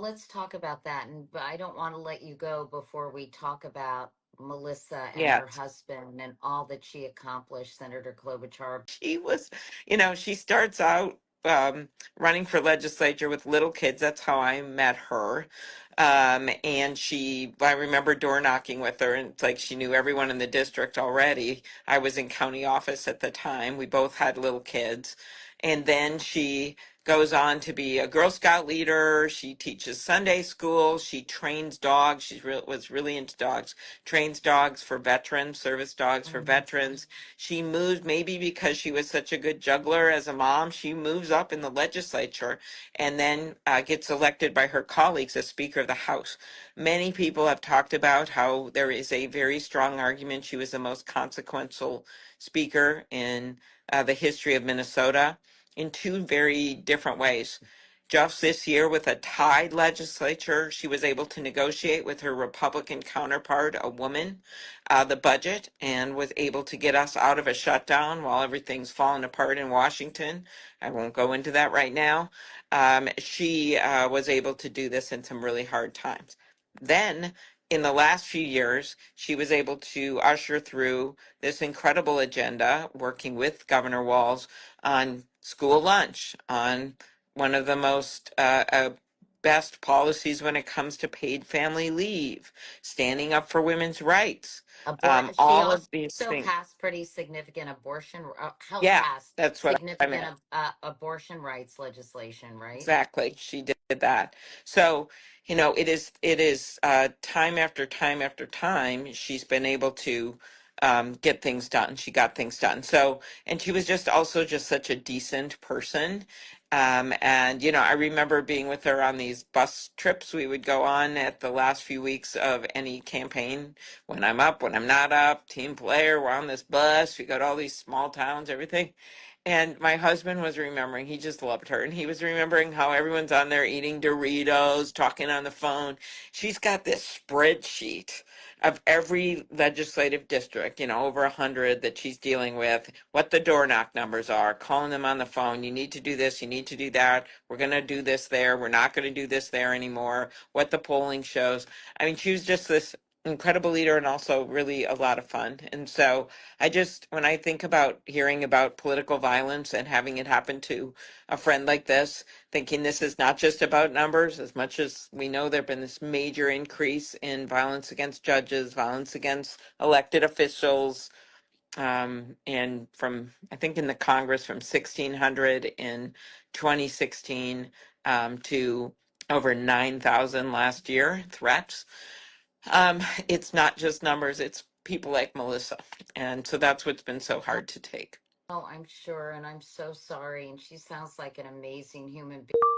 let's talk about that. But I don't want to let you go before we talk about Melissa and Yeah. her husband and all that she accomplished, Senator Klobuchar. She was, she starts out running for legislature with little kids. That's how I met her. And I remember door knocking with her, and it's like she knew everyone in the district already. I was in county office at the time. We both had little kids. And then she goes on to be a Girl Scout leader. She teaches Sunday school. She trains dogs. Was really into dogs. Trains dogs for veterans, service dogs for Mhm. veterans. She moved, maybe because she was such a good juggler as a mom, she moves up in the legislature and then gets elected by her colleagues as Speaker of the House. Many people have talked about how there is a very strong argument she was the most consequential speaker in the history of Minnesota in two very different ways. Just this year, with a tied legislature, she was able to negotiate with her Republican counterpart, a woman, the budget, and was able to get us out of a shutdown while everything's falling apart in Washington. I won't go into that right now. She was able to do this in some really hard times. Then, in the last few years, she was able to usher through this incredible agenda, working with Governor Walz on school lunch, on one of the most best policies when it comes to paid family leave, standing up for women's rights, She all of these also things. passed pretty significant abortion, helped Yeah, pass that's what I significant meant. abortion rights legislation, right? Exactly. She did that. So, it is time after time after time she's been able to get things done. She got things done. So, and she was just also just such a decent person. And I remember being with her on these bus trips we would go on at the last few weeks of any campaign. When I'm up, when I'm not up, team player, we're on this bus, we go to all these small towns, everything. And my husband was remembering, he just loved her. And he was remembering how everyone's on there eating Doritos, talking on the phone. She's got this spreadsheet of every legislative district, over 100 that she's dealing with, what the door knock numbers are, calling them on the phone. You need to do this, you need to do that. We're going to do this there. We're not going to do this there anymore. What the polling shows. I mean, she was just this incredible leader and also really a lot of fun. And so, when I think about hearing about political violence and having it happen to a friend like this, thinking this is not just about numbers, as much as we know there have been this major increase in violence against judges, violence against elected officials, and I think in the Congress from 1600 in 2016 to over 9,000 last year threats. It's not just numbers, it's people like Melissa. And so that's what's been so hard to take. Oh, I'm sure, and I'm so sorry. And she sounds like an amazing human being.